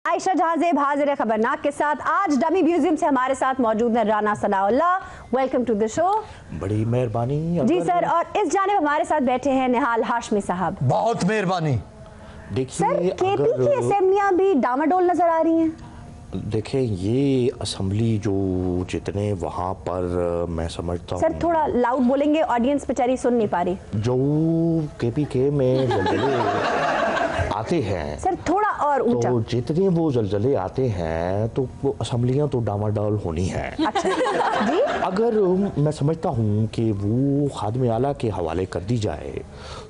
आयशा जहाजेब हाजिर है खबरनाक के साथ। आज डमी म्यूजियम से हमारे साथ मौजूद है Rana Sanaullah. Welcome to the show. बड़ी मेहरबानी जी सर। और इस जानिब हमारे साथ बैठे हैं निहाल हाशमी साहब। बहुत मेहरबानी। देखिए सर केपी की असेंबलियां भी डामाडोल नजर आ रही हैं। देखें ये असेंबली जो जितने वहाँ पर मैं समझता हूँ। सर थोड़ा लाउड बोलेंगे, ऑडियंस बेचारी सुन नहीं पा रही। जो केपीके में जलजले आते हैं सर थोड़ा और ऊंचा। तो जितने वो जलजले आते हैं तो वो असेंबलियाँ तो डामाडोल होनी है। अच्छा जी। अगर मैं समझता हूँ कि वो खादिम आला के हवाले कर दी जाए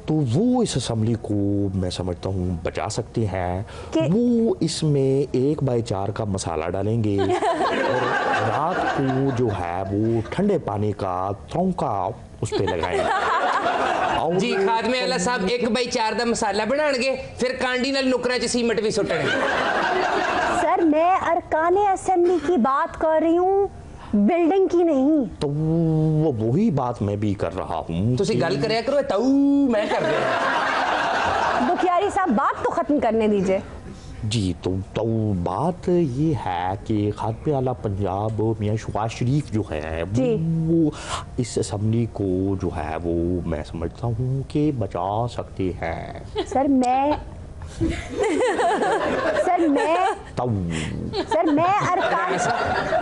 तो वो इस असेंबली को मैं समझता हूँ बचा सकते हैं। वो इसमें 1/4 का मसाला डालेंगे और रात को जो है वो ठंडे पानी का तौका उस पर लगाएंगे। जी खादमे आला साहब 1/4 का मसाला बनाएंगे, फिर कांडी नाल नुकरा च सीमेंट भी सुट्टणगे। सर मैं अरकाने असेंबली की बात कर रही हूँ, बिल्डिंग की नहीं। तो वही बात मैं भी कर रहा हूँ। तुसी गल करया करो, ताऊ मैं कर रहा। दुखियारी साहब बात तो खत्म करने दीजिए। जी तो बात ये है कि खादिम आला पंजाब मियां शहबाज शरीफ जो है वो इस असेंबली को जो है वो मैं समझता हूँ कि बचा सकते हैं। सर मैं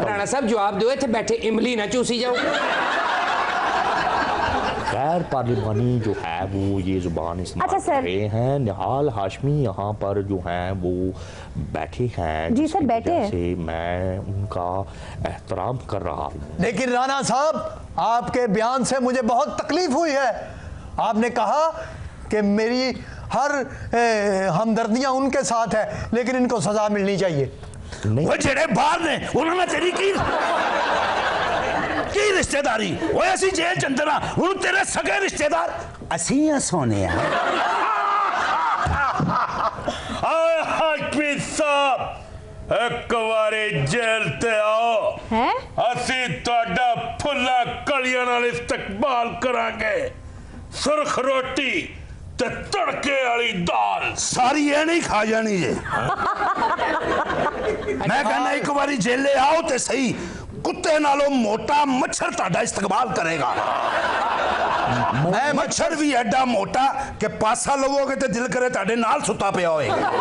राणा साहब जवाब दो, इत्थे बैठे इमली ना चूसी जाओ। गैर पार्लिमानी जो है वो ये जुबान इस्तेमाल कर रहे हैं। निहाल हाशमी यहाँ पर जो हैं वो बैठे हैं। जी सर बैठे हैं। से मैं उनका एहतराम कर रहा हूँ। लेकिन राणा साहब आपके बयान से मुझे बहुत तकलीफ हुई है। आपने कहा कि मेरी हर हमदर्दियां उनके साथ है, लेकिन इनको सजा मिलनी चाहिए। वो जेड़े बाहर ने उन्होंने तेरी की रिश्तेदारी वो ऐसी जेल चंदना उन तेरे सगे रिश्तेदार असी सोने एक बारे जेल ते आओ हैं? असी तुहाडा फुल्ला कलियां नाल इस्तकबाल करांगे। सुरख रोटी ते तड़के वाली दाल सारी ये नहीं खा जानी जे। मैं कहना एक बारी जेले आओ ते सही, कुत्ते नालों मोटा मच्छर ताड़ा इस्तकबाल करेगा। मच्छर भी एडा मोटा कि पासा लवोगे तो दिल करे ताड़े नाल सुता पिया होएगा।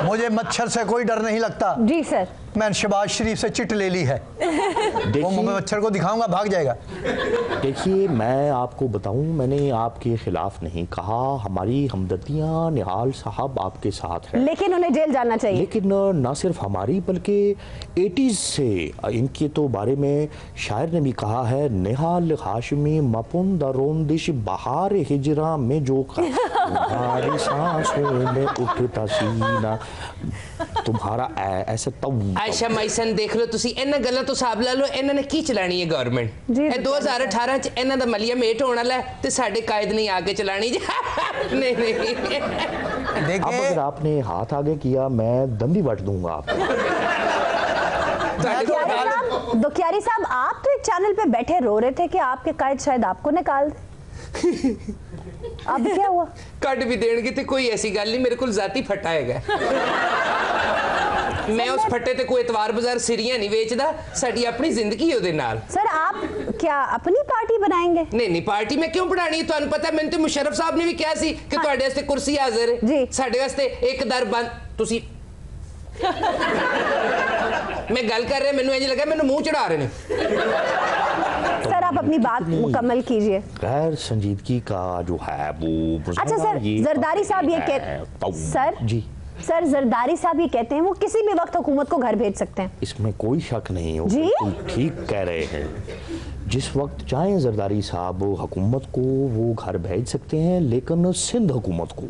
मुझे मच्छर से कोई डर नहीं लगता। जी सर। मैंने शहबाज शरीफ से चिट ले ली है। वो मच्छर को दिखाऊंगा भाग जाएगा। देखिए मैं आपको बताऊं, मैंने आपके खिलाफ नहीं कहा। हमारी हमदर्दियां निहाल साहब आपके साथ है, लेकिन उन्हें जेल जाना चाहिए। लेकिन न सिर्फ हमारी बल्कि 80s से इनके तो बारे में शायर ने भी कहा है, निहाल हाशमी मपुंद रोंदिश बहार हिजरा में जो तुम्हारी सांसों में उठता सीना तुम्हारा ऐसे तब। आयशा माइसन देख लो तुसी इन्हां गल्लां तो हिसाब ला लो, इन्हां ने की चलानी है गवर्नमेंट। ये 2018 च इन्हां दा मलिया मेट होने वाला है ते साडे कायद नहीं आगे चलानी। नहीं अब अगर आपने हाथ आगे किया मैं दंडी बट दूंगा आपको। दुखियारी साहब आप तो एक चैनल पे बैठे रो रहे थे कि आपके कायद शायद आपको निकाल दे। अब क्या हुआ? कट भी देंगे तो कोई ऐसी गल नहीं, मेरे को जाती फटा है। मैं उस फट्टे ते कोई इतवार बाजार सिरियां नहीं बेचदा, साडी अपनी जिंदगी है उहदे नाल। सर आप क्या अपनी पार्टी बनाएंगे? नहीं पार्टी में क्यों बनानी है? तुहानू पता मैंने तो मुशर्रफ साहब ने भी कहा सी कि तुहाडे वास्ते कुर्सी हाजिर है जी, साडे वास्ते एक दर बंद। तुसी मैं गल कर रहे, मैनू इंज लगा मैनू मुंह चढ़ा रहे ने। सर आप अपनी बात मुकम्मल कीजिए। गैर संजीदगी का जो है वो। अच्छा सर जरदारी साहब ये कहते सर जी सर जरदारी साहब ये कहते हैं वो किसी भी वक्त हुकूमत को घर भेज सकते हैं। इसमें कोई शक नहीं हो, ठीक कह रहे हैं। जिस वक्त चाहें जरदारी साहब हुकूमत को वो घर भेज सकते हैं, लेकिन सिंध हुकूमत को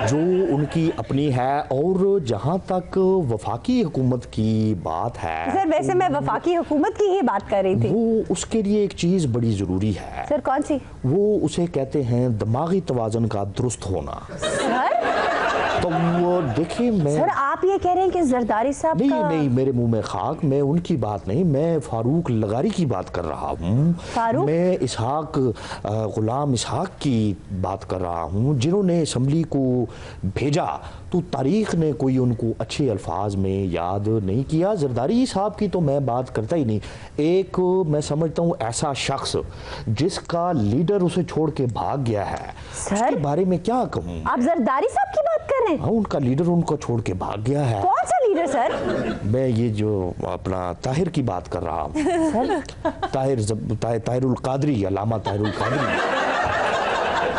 जो उनकी अपनी है। और जहां तक वफाकी हुकूमत की बात है, सर वैसे मैं वफाकी हुकूमत की ही बात कर रही थी। वो उसके लिए एक चीज बड़ी जरूरी है। सर कौन सी? वो उसे कहते हैं दिमागी तवाज़ुन का दुरुस्त होना। सर तो वो देखिए मैं सर आप ये कह रहे हैं कि जरदारी साहब नहीं मेरे मुंह में खाक, मैं उनकी बात नहीं, मैं फारूक लगारी की बात कर रहा हूँ। मैं इसहाक गुलाम इसहाक की बात कर रहा हूँ, जिन्होंने असम्बली को भेजा तो तारीख ने कोई उनको अच्छे अल्फाज में याद नहीं किया। जरदारी साहब की तो मैं बात करता ही नहीं। एक मैं समझता हूँ ऐसा शख्स जिसका लीडर उसे छोड़ के भाग गया है, उसके बारे में क्या कहूँ। आप जरदारी साहब की बात कर रहे हैं? हाँ, उनका लीडर उनको छोड़ के भाग गया है। कौन सा लीडर सर? मैं ये जो अपना ताहिर की बात कर रहा हूँ, ताहिरुल कादरी, अल्लामा ताहिरुल कादरी,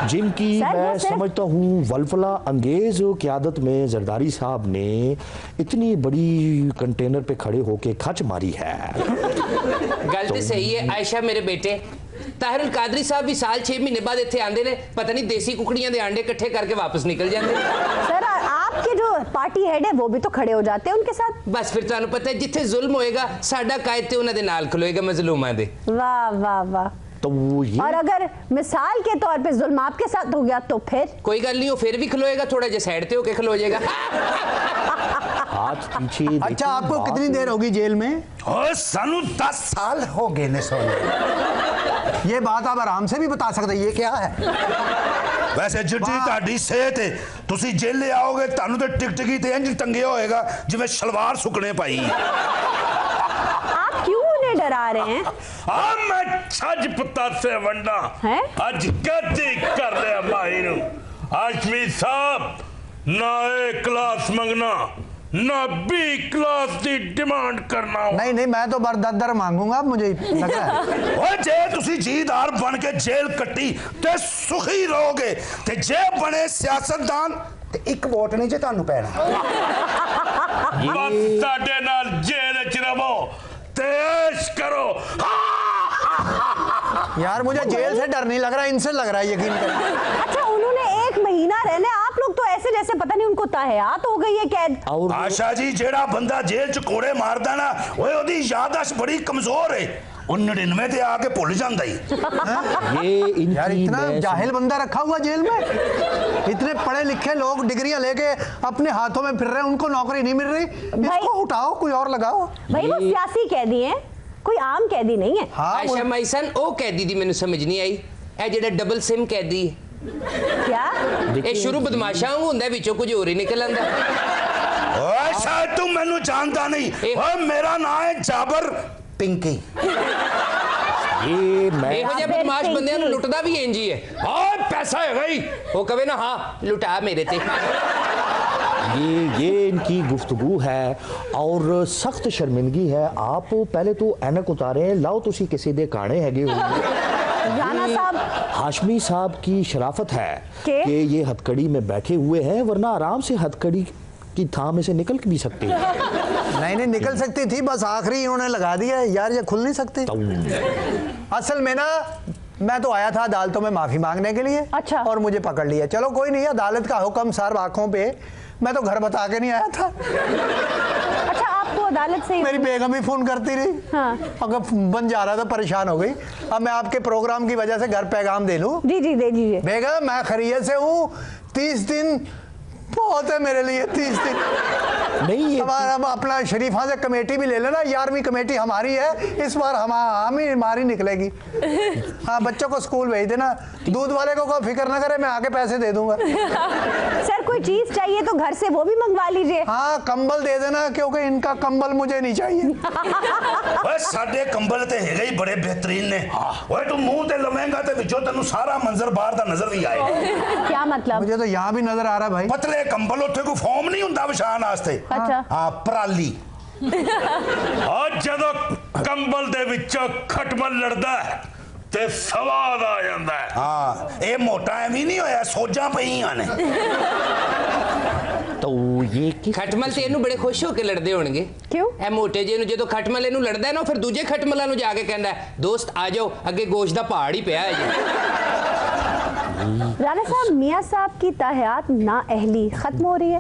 जिनकी मैं समझता हूँ वल्फला अंगेज क़यादत में जरदारी साहब ने इतनी बड़ी कंटेनर पे खड़े होके खच मारी है। गल तो सही है आयशा मेरे बेटे। ताहिरुल कादरी साहब भी साल 6 महीने बाद इत्थे आंदे ने, पता नहीं देसी कुकड़ियां दे अंडे इकट्ठे करके वापस निकल जाते। सर आपके जो पार्टी हेड है वो भी तो खड़े हो जाते हैं उनके साथ। बस फिर तुहानू पता है जिथे जुल्म होएगा साडा कायद ते उन्हां दे नाल खलोएगा मजलूमां दे। वाह वाह वाह। तो ये और अगर मिसाल के तौर पे जुल्म आपके साथ हो गया तो फिर कोई गल नहीं, हो फिर भी खलोएगा, थोड़ा जिहा साइड ते होके खलो जाएगा। हाथ पीछे। अच्छा, आपको कितनी देर होगी जेल में? ओए सानू 10 साल हो गए ने सोने। ये बात आप आराम से भी बता सकते, ये क्या है? वैसे जितनी ਤੁਹਾਡੀ सेहत है तुसी जेल आओगे ਤੁਹਾਨੂੰ ਤੇ ਟਿਕਟਿਕੀ ਤੇ ਇੰਜ ਟੰਗਿਆ ਹੋਏਗਾ ਜਿਵੇਂ ਸ਼ਲਵਾਰ ਸੁਕਣੇ ਪਾਈ। आप क्यों उन्हें डरा रहे हैं? मैं छज पतासे वंडा हैं? अज कैदी कर लिया भाई नु। हाशमी साहब ना ए क्लास मंगना ना बी क्लास की डिमांड करना। नहीं नहीं, मैं तो बरदर मांगूंगा, मुझे लग रहा है। ओए जे तुसी जीदार बन के जेल कट्टी ते सुखी रहोगे, ते जे बने सियासतदान ते एक वोट नहीं जे तानू पैना। बस साडे नाल जेल च रहो ते ऐश करो। यार मुझे जेल से डर नहीं लग रहा, इनसे लग रहा है, यकीन करें। अच्छा, उन्होंने 1 महीना रहने, आप लोग तो ऐसे जैसे पता नहीं उनको ताहयात हो गई है कैद। और आशा जी जेड़ा बंदा जेल च कोड़े मारदा ना, ओए ओदी याददाश्त बड़ी कमजोर है, वो 99 ते आके भुल जांदा ही। ये इनकी यार इतना जाहिल बंदा रखा हुआ जेल में, इतने पढ़े लिखे लोग डिग्रियां लेके अपने हाथों में फिर रहे हैं, उनको नौकरी नहीं मिल रही। इसको उठाओ, कोई और लगाओ। भाई वो सियासी कैदी हैं, कोई आम कैदी नहीं है। हाँ, आयशा माईसन ओ कैदी दी मैनू समझ नहीं आई, ए जेड़ा डबल सिम कैदी है क्या? ए शुरू बदमाशा हुंदा विचों कुछ होर ही निकल आंदा। ओए शायद तू मैनू जानता नहीं, ओए मेरा नाम है जाबर पिंकी। ये मैं ਇਹੋ ਜਿਹੇ ਬਦਮਾਸ਼ ਬੰਦਿਆਂ ਨੂੰ ਲੁੱਟਦਾ ਵੀ ਇੰਜ ਹੀ ਹੈ। ਓਏ ਪੈਸਾ ਹੈਗਾ ਹੀ, ਉਹ ਕਵੇ ਨਾ ਹਾਂ ਲੁਟਾ ਮੇਰੇ ਤੇ। ये इनकी गुफ्तगू है और सख्त शर्मिंदगी है। आप पहले तो ऐनक उतारे, लाओ तुसी किसी दे काने हैगे हो। राणा साहब, हाशमी साहब की शराफत है कि ये हथकड़ी में बैठे हुए हैं, वरना आराम से हथकड़ी की थाह में से निकल भी सकते हैं। नहीं नहीं निकल सकती थी, बस आखिरी इन्होंने लगा दिया है। यार ये खुल नहीं सकते। असल में ना मैं तो आया था अदालतों में माफी मांगने के लिए। अच्छा। और मुझे पकड़ लिया। चलो कोई नहीं, अदालत का हुक्म सर आंखों पे, मैं तो घर बता के नहीं आया था। अच्छा, आपको अदालत से मेरी बेगम भी फोन करती रही। हाँ। अगर बन जा रहा था, परेशान हो गई। अब मैं आपके प्रोग्राम की वजह से घर पैगाम दे लूं। जी जी दे दीजिए। बेगम मैं खैरियत से हूँ, 30 दिन बहुत है मेरे लिए, 30 दिन। नहीं ये हमारा अपना शरीफा से कमेटी भी ले लेना, 11वीं कमेटी हमारी है इस बार, हम ही हमारी निकलेगी। हाँ, बच्चों को स्कूल भेज देना, दूध वाले को कोई फिक्र ना करे, मैं आके पैसे दे दूंगा। सर कोई चीज चाहिए तो घर से वो भी मंगवा लीजिए। हाँ, कंबल दे देना, क्योंकि इनका कंबल मुझे नहीं चाहिए। ओए साडे कंबल ते हैगे ही बड़े बेहतरीन ने। ओए तू मुंह ते लवेंगा ते विचों तन्नू सारा मंजर बाहर दा नजर नहीं आएगा। क्या मतलब? मुझे तो यहाँ भी नजर आ रहा है भाई। पतले कंबल उत्थे कोई फॉर्म नहीं हुंदा विछाण वास्ते। अच्छा। हाँ, पराली। और जदों कंबल दे विचों खटमल लड़दा है ते सवाद आ जांदा है। हाँ, ये मोटा एवं नहीं होया, सोजा पईयां ने। तो ये किस खटमल ਤੇ ਇਹਨੂੰ ਬੜੇ ਖੁਸ਼ ਹੋ ਕੇ ਲੜਦੇ ਹੋਣਗੇ। क्यों? ਇਹ ਮੋਟੇ ਜੇ ਨੂੰ ਜਦੋਂ ਖਟਮਲ ਇਹਨੂੰ ਲੜਦਾ ਹੈ ਨਾ, ਫਿਰ ਦੂਜੇ ਖਟਮਲਾਂ ਨੂੰ ਜਾ ਕੇ ਕਹਿੰਦਾ ਹੈ, ਦੋਸਤ ਆ ਜਾਓ ਅੱਗੇ ਗੋਸ਼ਤ ਦਾ ਪਹਾੜ ਹੀ ਪਿਆ ਹੈ ਜੀ। राणा साहब, मियाँ साहब की ताहयात ना अहली खत्म हो रही है।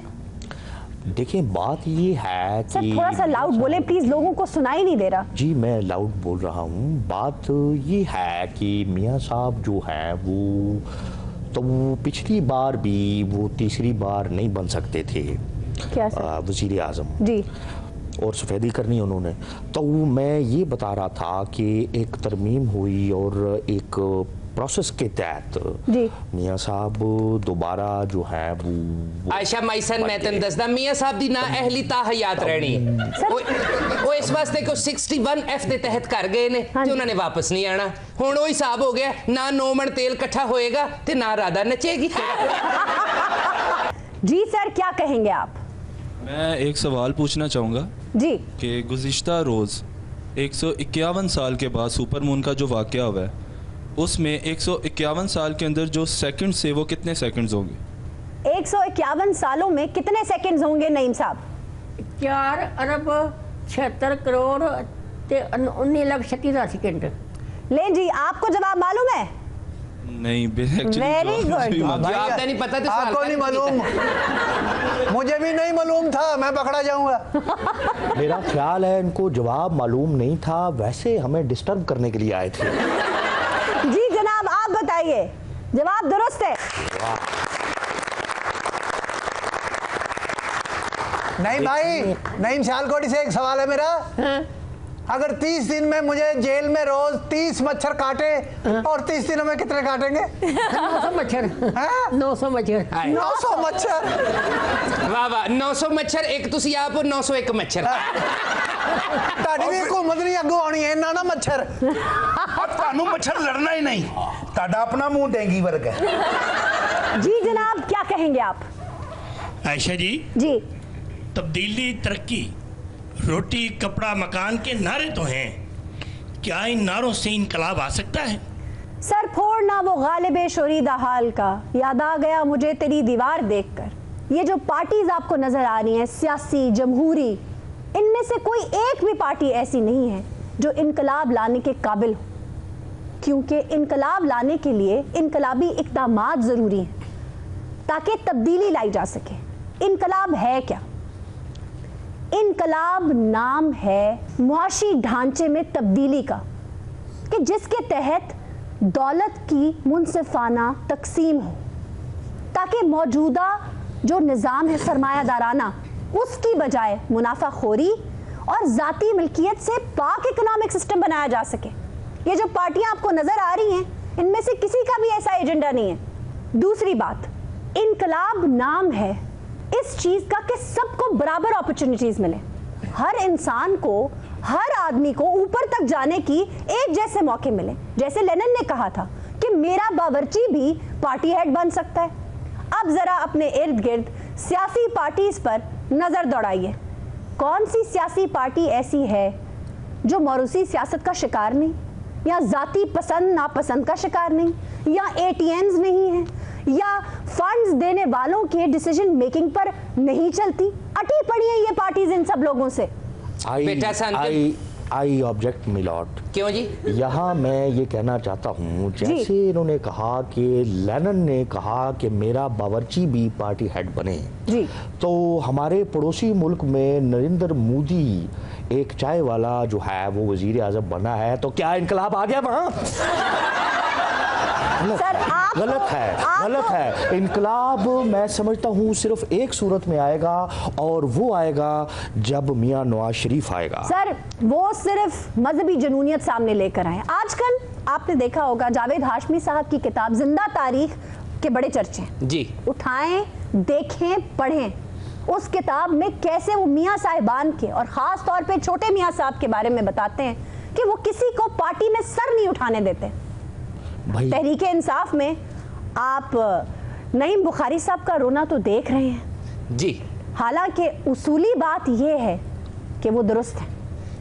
देखिए बात ये है सर कि थोड़ा सा लाउड बोले प्लीज, लोगों को सुनाई नहीं दे रहा। जी मैं लाउड बोल रहा हूँ। बात ये है कि मियाँ साहब जो है वो तो पिछली बार भी वो तीसरी बार नहीं बन सकते थे क्या सर? वजीर आज़म जी। और सफ़ेदी करनी उन्होंने। तो मैं ये बता रहा था कि एक तरमीम हुई और एक प्रोसेस के तहत जी। मियाँ साहब दोबारा जो है वो आयशा माइसन मैं तेन दसदा मियाँ साहब दी ना अहली ता हयात रहनी है वो इस वास्ते को 61F ਦੇ तहत कर गए ने ते उन्होंने वापस नहीं आना हुण वो हिसाब हो गया ना 9 मन तेल इकट्ठा होएगा ते ना राधा नचेगी। जी सर क्या कहेंगे आप? मैं एक सवाल पूछना चाहूँगा जी। कि गुज़िश्ता रोज़ 151 साल के बाद सुपरमून का जो वाक़या हुआ है उसमें 151 साल के अंदर जो सेकंड्स थे वो कितने सेकंड्स होंगे? 151 सालों में कितने सेकंड्स होंगे नईम साहब? 4 अरब 76 करोड़ ते 19 लाख 36 सेकंड। ले जी आपको जवाब मालूम है? नहीं वेरी गुड। जवाब तो नहीं पता तो सवाल आपको नहीं मालूम, मुझे भी नहीं मालूम था, मैं पकड़ा जाऊंगा। मेरा ख्याल है इनको जवाब मालूम नहीं था, वैसे हमें डिस्टर्ब करने के लिए आए थे। जी जनाब आप बताइए, जवाब दुरुस्त है। नहीं भाई, नईम सियालकोटी से एक सवाल है मेरा। अगर 30 दिन में मुझे जेल में रोज 30 मच्छर काटे और 30 दिनों में कितने काटेंगे? 900 मच्छर। 900 मच्छर। 900 मच्छर। वाह वाह 900 मच्छर एक तुसी आप 901 मच्छर। ਤੁਹਾਡੀ ਵੀ ਹਕੂਮਤ ਨਹੀਂ ਅੱਗੋਂ ਆਉਣੀ ਇਹਨਾਂ ਨਾ ਮੱਛਰ। ਤੁਹਾਨੂੰ ਮੱਛਰ ਲੜਨਾ ਹੀ ਨਹੀਂ, ਤੁਹਾਡਾ ਆਪਣਾ ਮੂੰਹ ਡੇਂਗੀ ਵਰਗਾ ਹੈ। जी जनाब क्या कहेंगे आप? आयशा जी, जी तब्दीली, तरक्की, रोटी, कपड़ा, मकान के नारे तो हैं, क्या इन नारों से इनकलाब आ सकता है? सर फोड़ना वो गालिब शोरीदा हाल का, याद आ गया मुझे तेरी दीवार देखकर। ये जो पार्टीज आपको नजर आ रही हैं, सियासी, जमहूरी, इनमें से कोई एक भी पार्टी ऐसी नहीं है जो इनकलाब लाने के काबिल हो, क्योंकि इनकलाब लाने के लिए इनकलाबी इक़दामात ज़रूरी हैं ताकि तब्दीली लाई जा सके। इनकलाब है क्या? इनकलाब नाम है मुआशी ढांचे में तब्दीली का, कि जिसके तहत दौलत की मुनसिफाना तकसीम हो ताकि मौजूदा जो निज़ाम है सरमायादाराना उसकी बजाय मुनाफाखोरी और ज़ाती मिल्कियत से पाक इकोनॉमिक सिस्टम बनाया जा सके। ये जो पार्टियां आपको नज़र आ रही हैं इनमें से किसी का भी ऐसा एजेंडा नहीं है। दूसरी बात, इनकलाब नाम है इस चीज़ का कि सबको बराबर अपॉर्चुनिटीज़ मिले, हर इंसान को, हर आदमी को ऊपर तक जाने की एक जैसे मौके मिले। जैसे लेनिन ने कहा था कि मेरा बावर्ची भी पार्टी हेड बन सकता है। अब ज़रा अपने इर्द गिर्द सियासी पार्टीज़ पर नज़र दौड़ाइए, कौन सी सियासी पार्टी ऐसी है जो मौरूसी सियासत का शिकार नहीं, या ज़ाती पसंद नापसंद का शिकार नहीं, या ATMs नहीं है, या फंड्स देने वालों के डिसीजन मेकिंग पर नहीं चलती। अटी पड़ी है ये पार्टीज इन सब लोगों से। I object milord. क्यों जी? यहाँ मैं ये कहना चाहता हूँ, जैसे इन्होंने कहा कि लेनिन ने कहा कि मेरा बावर्ची भी पार्टी हेड बने जी, तो हमारे पड़ोसी मुल्क में नरेंद्र मोदी एक चाय वाला जो है वो वजीर आज़म बना है, तो क्या इनकलाब आ गया वहाँ? सर आप गलत है। इनकलाब मैं समझता हूँ सिर्फ एक सूरत में आएगा और वो आएगा जब मियाँ नवाज शरीफ आएगा। सर वो सिर्फ मजहबी जनूनियत सामने लेकर आए। आजकल आपने देखा होगा जावेद हाशमी साहब की किताब जिंदा तारीख के बड़े चर्चे जी, उठाएं, देखें, पढ़ें। उस किताब में कैसे वो मियाँ साहिबान के और ख़ास तौर पे छोटे मियाँ साहब के बारे में बताते हैं कि वो किसी को पार्टी में सर नहीं उठाने देते। तहरीके इंसाफ में आप नईम बुखारी साहब का रोना तो देख रहे हैं जी, हालांकि उसूली बात यह है कि वो दुरुस्त है।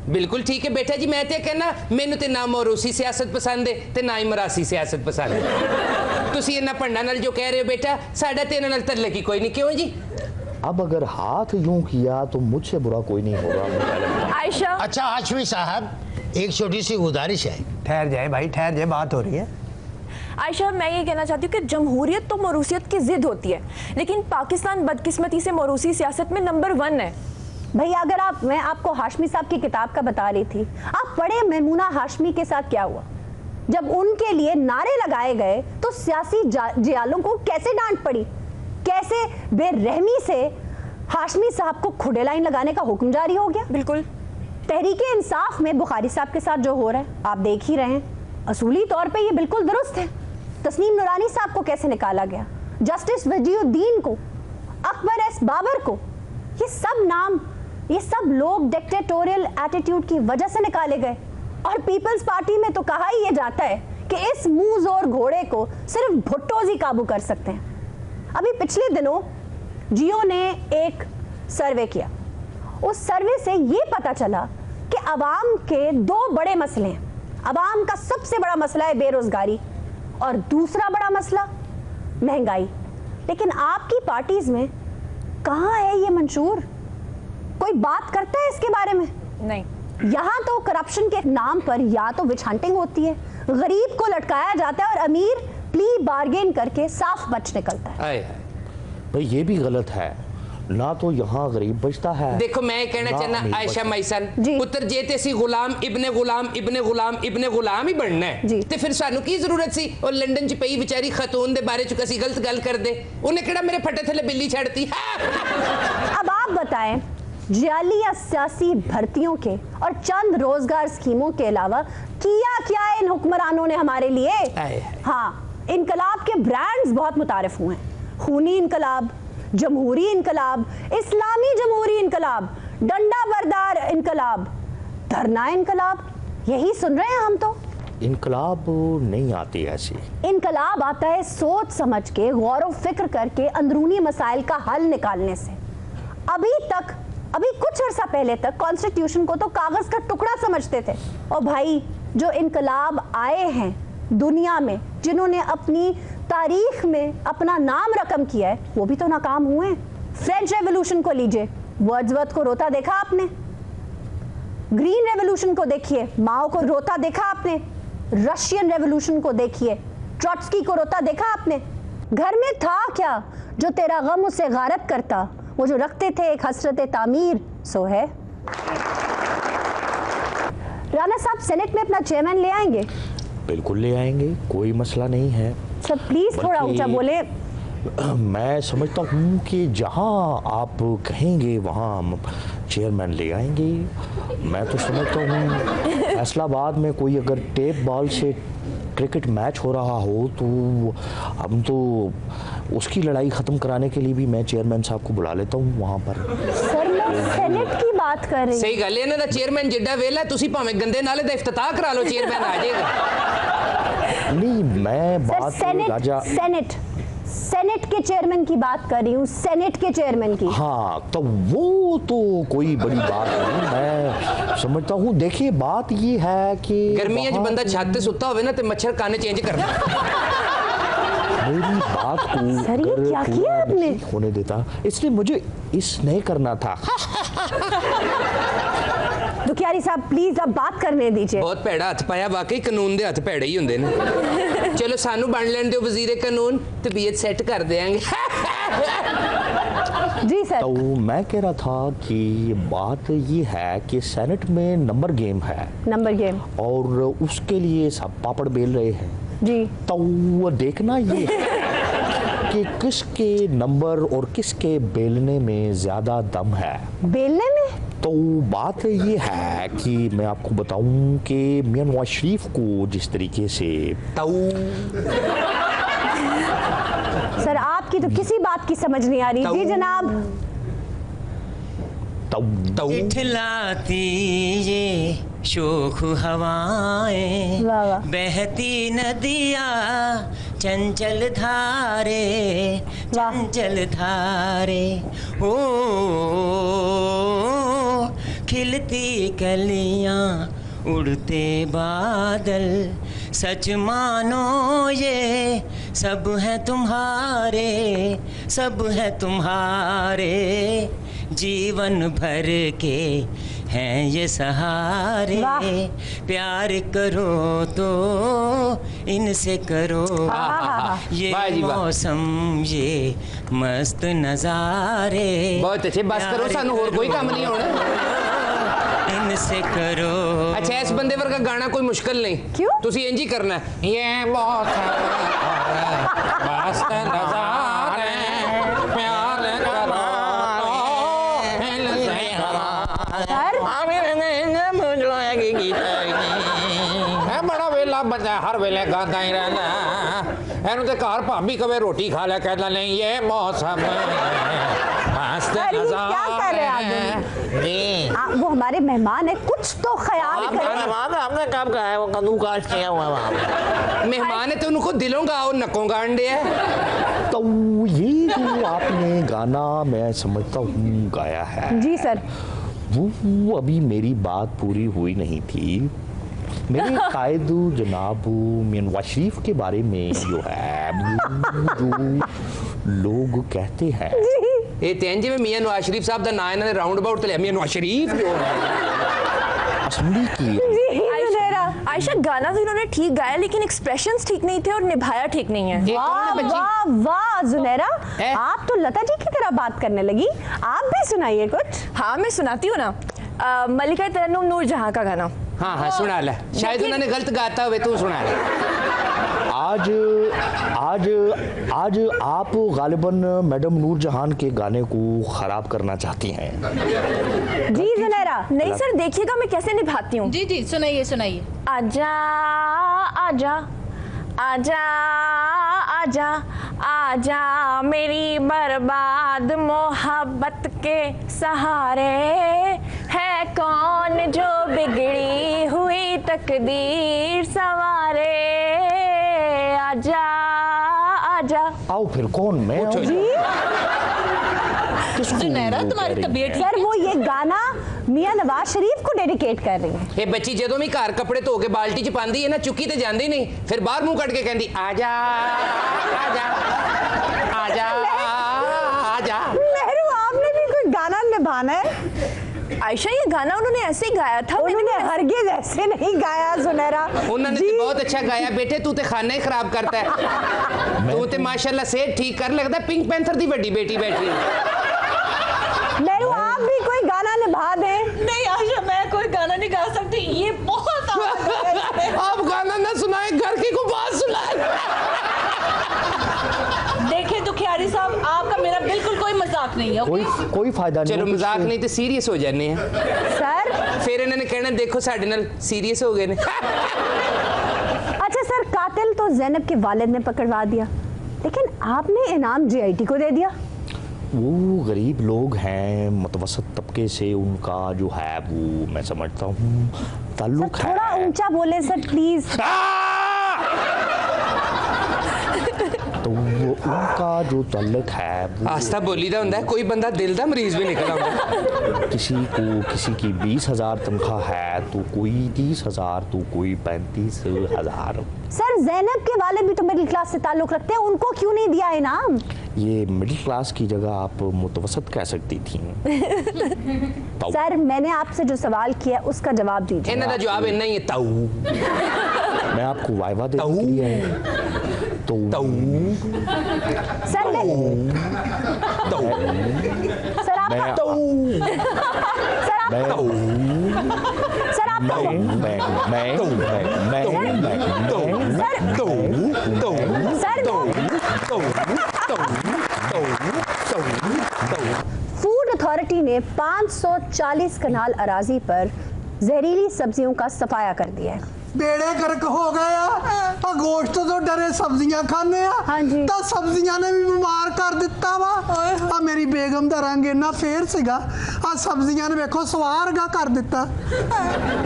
बिल्कुल ठीक है बेटा जी, मैं तो कहना मैनू तो ना मौरूसी सियासत पसंद है तो ना ही मरासी सियासत पसंद है। तुसी इन्ना पंडा नाल जो कह रहे हो बेटा, साडा ते इन्हां नाल तल्ले की कोई नहीं। क्यों जी? अब अगर हाथ यूं किया तो मुझसे बुरा कोई नहीं होगा। आयशा, अच्छा हाशमी साहब, एक छोटी सी गुजारिश है। ठहर जाए भाई, ठहर जाए, बात हो रही है। आयशा, मैं ये कहना चाहती हूँ कि जमहूरियत तो मौरूसियत की जिद होती है, लेकिन पाकिस्तान बदकिस्मती से मौरूसी सियासत में नंबर 1 है। भैया अगर मैं आपको हाशमी साहब की किताब का बता रही थी, आप पढ़े मैमूना हाशमी के साथ क्या हुआ। जब उनके लिए नारे लगाए गए तो सियासी जियालों को कैसे डांट पड़ी, कैसे बेरहमी से हाशमी साहब को खुडे लाइन लगाने का हुक्म जारी हो गया। बिल्कुल। तहरीके इंसाफ में बुखारी साहब के साथ जो हो रहा है आप देख ही रहे हैं, असूली तौर पे ये बिल्कुल दुरुस्त है। तस्नीम नूरानी साहब को कैसे निकाला गया, जस्टिस वजीउद्दीन को, अकबर एस बाबर को, ये सब नाम, ये सब लोग डिक्टेटोरियल एटीट्यूड की वजह से निकाले गए। और पीपल्स पार्टी में तो कहा ही ये जाता है कि इस मुंह जोर घोड़े को सिर्फ भुट्टोज ही काबू कर सकते हैं। अभी पिछले दिनों जियो ने एक सर्वे किया, उस सर्वे से ये पता चला कि अवाम के दो बड़े मसले हैं। अवाम का सबसे बड़ा मसला है बेरोजगारी और दूसरा बड़ा मसला महंगाई। लेकिन आपकी पार्टीज में कहाँ है ये मंशूर? कोई बात करता है इसके बारे में? नहीं। यहाँ तो करप्शन के नाम पर या तो विच हंटिंग होती है, गरीब को लटकाया जाता है और अमीर प्ली बार्गेन करके साफ बच निकलता है। भाई ये भी गलत है ना, तो यहाँ गरीब बचता है। देखो मैं कहना चाहना आयशा माईसन पुत्र जे ते सी गुलाम इब्ने गुलाम इब्ने गुलाम इब्ने गुलाम ही बनना है ते फिर सानू की जरूरत सी और लंदन च पई बेचारी खतून दे बारे च कसी गलत गल कर दे, उन्हें केड़ा मेरे फटे थले बिल्ली छड़ती। अब आप बताएं, जाली या सियासी भर्तियों के और चंद रोजगार स्कीमों के अलावा किया क्या इन हुक्मरानों ने हमारे लिए? हाँ, इनकलाब के ब्रांड्स बहुत मुतारिफ हुए हैं, खूनी इनकलाब, जमहूरी इनकलाब, इस्लामी जमहूरी इनकलाब, डंडा बरदार इनकलाब, धरना इनकलाब, यही सुन रहे हैं हम तो। इनकलाब नहीं आती ऐसी, इनकलाब आता है सोच समझ के, गौर व फिक्र करके, अंदरूनी मसाइल का हल निकालने से। अभी कुछ अर्सा पहले तक कॉन्स्टिट्यूशन को तो कागज का टुकड़ा समझते थे। और भाई जो इनकलाब आए हैं दुनिया में, जिन्होंने अपनी तारीख में अपना नाम रकम किया है, वो भी तो नाकाम हुए हैं। फ्रेंच रेवोल्यूशन को लीजिए, वर्ड्सवर्थ को रोता देखा आपने? ग्रीन रेवोल्यूशन को देखिए, माओ को रोता देखा आपने? रशियन रेवोल्यूशन को देखिए, ट्रॉट्स्की को रोता देखा आपने? घर में था क्या जो तेरा गम उसे गारत करता, वो जो रखते थे एक हसरत तामीर सो है। राणा साहब सेनेट में अपना चेयरमैन ले आएंगे? बिल्कुल ले आएंगे, कोई मसला नहीं है। सर प्लीज थोड़ा ऊंचा बोले। मैं समझता हूँ कि जहाँ आप कहेंगे वहाँ हम चेयरमैन ले आएंगे। मैं तो समझता हूँ फैसलाबाद में कोई अगर टेप बॉल से क्रिकेट मैच हो रहा हो तो हम तो उसकी लड़ाई ख़त्म कराने के लिए भी मैं चेयरमैन साहब को बुला लेता हूँ वहाँ पर। सर मैं सेनेट की बात कर रही हूँ। सही गल है ना, चेयरमैन जिड्डा वेला तुसी भावें गंदे नाले दा इफ्तिताह करा लो, चेयरमैन आ जाएगा। नहीं मैं बात सेनेट के चेयरमैन की बात कर रही हूँ, सेनेट के चेयरमैन की। हाँ तो वो तो कोई बड़ी बात नहीं, मैं समझता हूँ। देखिए बात ये है कि गर्मियां च बंदा छत ते सुत्ता होवे ना ते मच्छर काने चेंज करदा। मेरी बात को सर ये क्या किया आपने? होने देता, इसलिए मुझे इस नहीं करना था। दुखियारी साहब प्लीज अब बात करने दीजिए। बहुत भैड़ा हथ पाया, वाकई कानून दे हथ भैड़े ही होंदे ने। चलो सानू बन लेन दो वजीरे कानून, तबीयत सेट कर देंगे। जी सर। तो मैं कह रहा था कि बात ये है कि सेनेट में नंबर गेम है, नंबर गेम, और उसके लिए सब पापड़ बेल रहे हैं जी। तो देखना ये है कि किसके नंबर और किसके बेलने में ज्यादा दम है। बेलने में? तो बात ये है कि मैं आपको बताऊं कि मियां नवाज शरीफ को जिस तरीके से सर आपकी तो किसी बात की समझ नहीं आ रही। जी जनाब। इठलाती ये शोख हवाएं, बहती नदियाँ चंचल धारे, चंचल धारे, ओ खिलती कलियाँ उड़ते बादल, सच मानो ये सब है तुम्हारे, सब है तुम्हारे, जीवन भर के हैं ये सहारे, प्यार करो तो इनसे करो, ये मौसम ये मस्त नजारे। बहुत अच्छे, बस करो, सानू और कोई काम नहीं होना, इनसे करो। अच्छा इस बंदे वर्गा गाना कोई मुश्किल नहीं। क्यों? तुसी इंज ही करना है, ये मौसम मस्त नजारे, प्यार करो बड़ा वेला बंदा हर वेले गांदा ही रहना एनु ते घर भाभी कवे रोटी खा ले कहता नहीं ये मौसम क्या कर रहे हैं आप? वो हमारे मेहमान है, कुछ तो ख्याल करें। हमने कब कहा है वो कद्दू काट किया हुआ वहाँ पे? मेहमान है तो उनको दिलों का और नकों का अंडे है। तो ये जो आपने गाना मैं समझता हूँ गाया है जी सर, वो अभी मेरी बात पूरी हुई नहीं थी। मेरे कायदू जनाब मियां नवाज शरीफ के बारे में जो है जो लोग कहते हैं ये तेंजे में मियां नवाज शरीफ साहब का नाम इन्होंने राउंड अबाउट तो लिया मियां नवाज शरीफ जो असम्बली की आयशा गाना तो इन्होंने ठीक गाया लेकिन एक्सप्रेशंस ठीक नहीं थे और निभाया ठीक नहीं है। वाह वाह वाह जुनैरा, आप तो लता जी की तरह बात करने लगी। आप भी सुनाइए कुछ। हाँ मैं सुनाती हूँ ना, मलिका तरन्नुम नूरजहां का गाना। हाँ हाँ सुना ले, शायद उन्होंने गलत गाता हुए तू सुना ले। आज आज आज आप गालिबन मैडम नूरजहां के गाने को खराब करना चाहती हैं। जी जुनैरा। नहीं सर देखिएगा मैं कैसे निभाती हूँ। जी जी सुनाइए सुनाइए। आजा आजा आजा आजा आजा मेरी बर्बाद मोहब्बत के सहारे, है कौन जो बिगड़ी हुई तकदीर सवारे, आजा आजा। आओ फिर कौन मैं जुनैरा तुम्हारी तबीयत सर वो ये गाना मियां नवाज शरीफ को डेडिकेट कर रही है। ये बच्ची जदों भी घर कपड़े धो के बाल्टी च पांदी है ना चुक्की ते जांदी नहीं, फिर बाहर मुंह कट के कहंदी आजा आजा आजा आजा। मेहरू आपने भी कोई गाना निभाना है। आयशा ये गाना उन्होंने ऐसे ही गाया था। उन्होंने हरगिज़ ऐसे नहीं गाया जुनैरा। उन्होंने तो बहुत अच्छा गाया बेटे, तू ते खाना ही खराब करता है। तू ते माशाल्लाह सेहत ठीक कर लगदा, पिंक पैंथर दी बड़ी बेटी बैठी। मेरू आप भी कोई गाना निभा दें। नहीं आयशा मैं कोई गाना नहीं गा सकती, ये बहुत आप गाना ना सुनाए, घर की को बात सुनाए। देखिए दुखियारी साहब आपका मेरा बिल्कुल कोई मजाक नहीं है। कोई फायदा नहीं। चलो मजाक नहीं तो सीरियस हो जाने हैं सर। फिर इन्होंने कहना देखो साडे नाल सीरियस हो गए ने। अच्छा सर, कातिल तो ज़ैनब के वालिद ने पकड़वा दिया, लेकिन आपने इनाम जीआईटी को दे दिया। वो गरीब लोग हैं, मुतवसत तबके से उनका जो है वो मैं समझता हूँ ताल्लुक है। थोड़ा ऊंचा बोले सर प्लीज। तो वो उनका जो ताल्लुक है आस्था बोली दा हुंदा है, कोई बंदा दिल दा मरीज भी निकल आउंदा। किसी की 20,000 तनख्वाह है तो कोई 30,000 तो कोई 35,000। सर ज़ैनब के वाले भी तो मिडिल क्लास से ताल्लुक रखते हैं, उनको क्यों नहीं दिया इनाम? ये मिडिल क्लास की जगह आप मुतवसत कह सकती थी। सर मैंने आपसे जो सवाल किया उसका जवाब दीजिए। इन्हां दा जवाब इन्ना ही है ताऊ। मैं आपको वाइवा दे दिया है। तो सर सर आप फूड अथॉरिटी ने 540 कनाल अराजी पर जहरीली सब्जियों का सफाया कर दिया है। बेड़े गर्क हो गया। गोश्त तो डरे सब्जियां खाने तो सब्जियां ने भी बीमार कर दिता वा। मेरी बेगम दा रंग इन्ना फेर सीगा, सब्जियां ने देखो सवारगा कर दिता।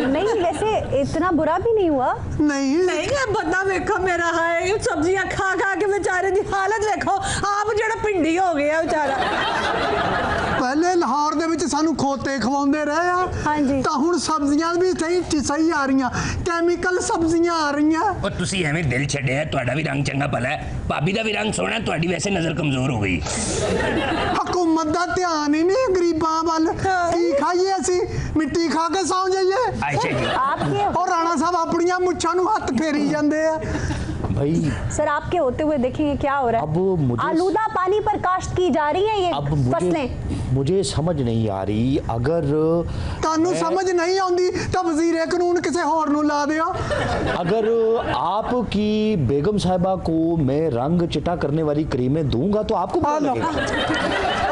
नहीं वैसे इतना बुरा भी नहीं हुआ। नहीं बंदा देखो मेरा है सब्जियां खा खा के बेचारे दी हालत देखो, आप जेड़ा पिंडी हो गया बेचारा। पहले लाहौर दे विच सानू खोते खवाउंदे रहे आ, तां हुण सब्जियां भी सही आ रही, कैमिकल सब्जियां आ रही। और तुसी एवें दिल छड्डिया, तुहाडा भी रंग चंगा भला है, भाभी दा भी रंग सोहना, तुहाडी वैसे नजर कमजोर हो गई। हुकूमत दा ध्यान ही नहीं गरीबां वल। की खाइए असी, मिट्टी खा के सौ जाइए। आयशा जी और राणा साहब अपनियां मुच्छां नूं हत्थ फेरी जांदे आ। भाई सर आपके होते हुए देखेंगे क्या हो रहा है। अब मुझे आलूदा पानी पर काश्त की जा रही है ये फसलें। मुझे समझ नहीं आ रही, अगर तानू समझ नहीं आती तो वजीर कानून किसी होर नूं ला दियो। अगर आपकी बेगम साहिबा को मैं रंग चिटा करने वाली क्रीमें दूंगा तो आपको बुरा लगेगा।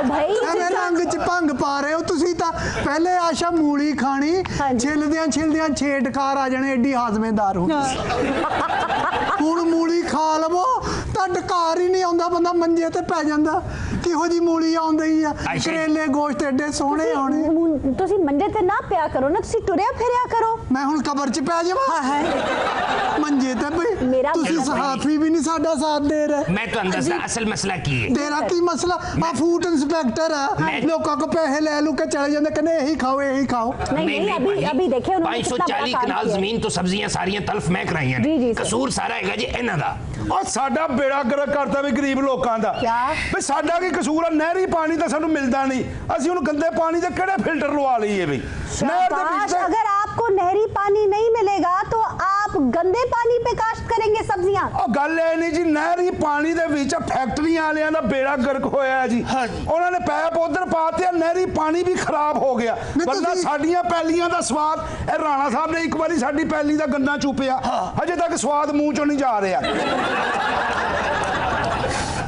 भाई ਐਵੇਂ ਰੰਗ ਚ ਭੰਗ ਪਾ ਰਹੇ ਹੋ ਤੁਸੀਂ ਤਾਂ। ਪਹਿਲੇ ਆਸ਼ਾ ਮੂਲੀ ਖਾਣੀ, ਛਿਲਦਿਆਂ ਛਿਲਦਿਆਂ ਛੇਟਕਾਰ ਆ ਜਾਣੇ, ਐਡੀ ਹਾਜ਼ਮੇਦਾਰ ਹੋ। ਹੁਣ ਮੂਲੀ ਖਾ ਲਵੋ ਤਾਂ ਡਕਾਰ ਹੀ ਨਹੀਂ ਆਉਂਦਾ, ਬੰਦਾ ਮੰਜੇ ਤੇ ਪੈ ਜਾਂਦਾ। ਕਿਹੋ ਜੀ ਮੂਲੀ ਆਉਂਦੀ ਆ, ਕਰੇਲੇ ਗੋਸ਼ਤ ਐਡੇ ਸੋਹਣੇ ਆਉਣੇ। ਤੁਸੀਂ ਮੰਜੇ ਤੇ ਨਾ ਪਿਆ ਕਰੋ ਨਾ, ਤੁਸੀਂ ਟੁਰਿਆ ਫਿਰਿਆ ਕਰੋ। ਮੈਂ ਹੁਣ ਕਬਰ ਚ ਪੈ ਜਾਵਾਂ ਮੰਜੇ ਤੇ ਬਈ? ਮੇਰਾ ਤੁਸੀਂ ਸਹਾਫੀ ਵੀ ਨਹੀਂ ਸਾਡਾ ਸਾਥ ਦੇ ਰਹੇ। मैं तो अंदर से असल मसला की है। तेरा की मसला? आ फूड इंस्पेक्टर है, लोगों को पैसे ले लू के चले जाते, कहने यही खाओ यही खाओ। नहीं अभी देखिए 540 कनाल जमीन तो सब्जियां सारियां तल्फ मैं कराइयां ने। कसूर सारा हैगा जी इन्हां दा। और साडा बेड़ा गर्क करता भी गरीब लोकां दा। भी साडा की कसूर है? नहरी पानी तो सानू मिलता नहीं, असि हुण गंदे पानी दे किहड़े फिल्टर लवा लईए बई? अगर आपको नहरी पानी नहीं मिलेगा तो आप गंदे पानी पे काश्त करेंगे सब्जियां। और गल ये नहीं जी, नहरी पानी दे विच फैक्ट्री वालियां दा बेड़ा गर्क होया है जी। उन्होंने पैप उधर पाते, नहरी पानी भी खराब हो गया। बंदा साडियां पैलियां दा स्वाद, ए राणा साहब ने एक बारी साडी पैली दा गन्ना चूपिया, अजे तक स्वाद मुंह चों नहीं जा रहा।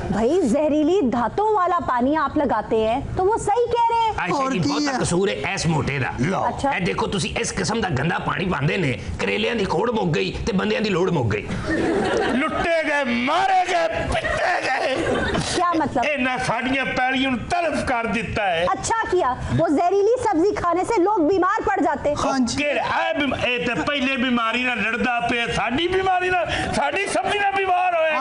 भाई जहरीली धातों वाला पानी आप लगाते हैं तो वो सही कह रहे हैं। आयशा जी बहुत कसूर है इस मोटे दा। अच्छा ए देखो तुसी इस किस्म दा गंदा पानी पांदे ने, करेलियां दी खोड़ मुक गई ते बंदियां दी लोड़ मुक गई। लुट्टे गए, मारे गए, पिटे गए। क्या मतलब? इन्हां साडियां पैलियां नूं तलफ कर दिता है। अच्छा किया, वो जहरीली सब्जी खाने से लोग बीमार पड़ जाते। ए ते पहले बीमारी ना लड़दा पे, साडी बीमारी ना, साडी सब्जी ना बीमार होए।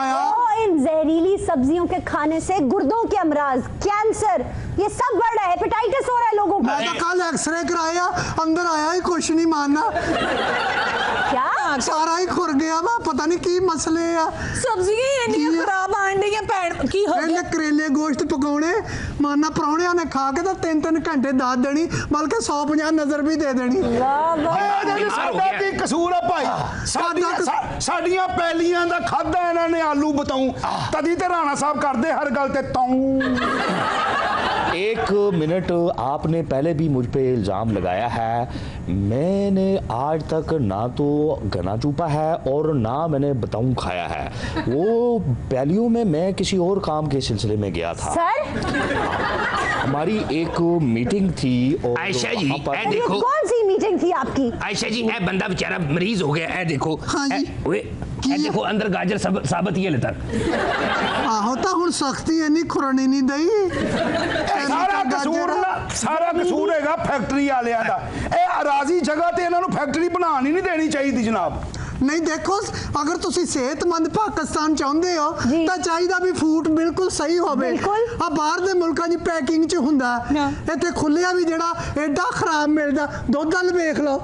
इन जहरीली सब्जियों के खाने से गुर्दों के अमराज, कैंसर, ये सब बढ़ रहा है, हेपेटाइटिस हो रहा है लोगों को। मैं तो कल एक्सरे कराया, अंदर आया ही कुछ नहीं मानना। क्या सारा ही खुर गया वा, पता नहीं की मसले आ। सब्जियां इन्नियां खराब आण ਡੀਆਂ ਭੈਣ, की हो गया? करेले गोश्त पकाने माना प्राहुणिया ने खा के तो 3-3 घंटे दाद देनी, बल्कि 150 नजर भी दे देनी। साडा की कसूर है भाई? साडियां पैलियां दा खादा इन्हां ने आलू बताऊं, तदी ते राणा साहब करदे हर गल ते ताऊं। एक मिनट, आपने पहले भी मुझ पे इल्ज़ाम लगाया है, मैंने आज तक ना तो गन्ना चूपा है और ना मैंने बताऊं खाया है। वो पैलियों में मैं किसी और काम के सिलसिले में गया था। हमारी एक मीटिंग थी और आयशा जी ए देखो कौन सी मीटिंग थी आपकी? आयशा जी ए बंदा बेचारा मरीज हो गया, ए देखो ए देखो अंदर गाजर साबत ये लेता आहो तो हुण सख्ती इन्नी खुरनी नहीं दई। सारा कसूर हैगा फैक्ट्री वालियां दा। ए अराजी जगह ते इन्हां नूं फैक्ट्री बनाण ही नहीं देनी चाहिए जनाब। नहीं देखो, अगर तुसी सेहतमंद पाकिस्तान चाहते हो तो चाहिए भी फूड बिल्कुल सही हो। बाहर के मुल्कों की पैकिंग च हुंदा, इत्थे खुलिया भी जेड़ा एडा खराब मिलता। दुध वाल वेख लो,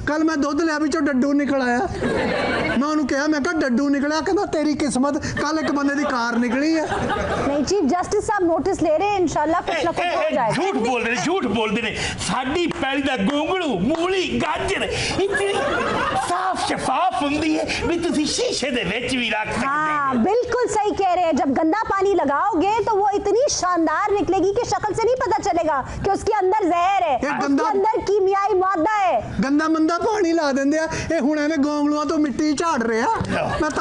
कल मैं दुध लिया भी डड्डू निकल आया। मैं उन्होंने कहा, मैं डड्डू निकलिया, कहना तेरी किस्मत, कल एक बंदे की कार निकली है। नहीं चीफ जस्टिस साहब नोटिस ले रहे हैं, इंशाल्लाह कुछ ना कुछ हो जाएगा। झूठ बोल रहे साडी पैली दा गोंगलू, मूली, गाजर इतनी साफ शफाफ हुंदी है भी तुसी शीशे दे विच भी रख सकते। हाँ बिल्कुल सही कह रहे हैं। जब गंदा पानी लगाओगे तो वो इतनी शानदार निकलेगी कि शक्ल से नहीं पता चलेगा कि उसके अंदर जहर है, उसके अंदर कीमियाई मादा है। गंदा मंदा पानी ला देंगे, ये हुण एवें गोंगलुआं तो मिट्टी झाड़ रहा।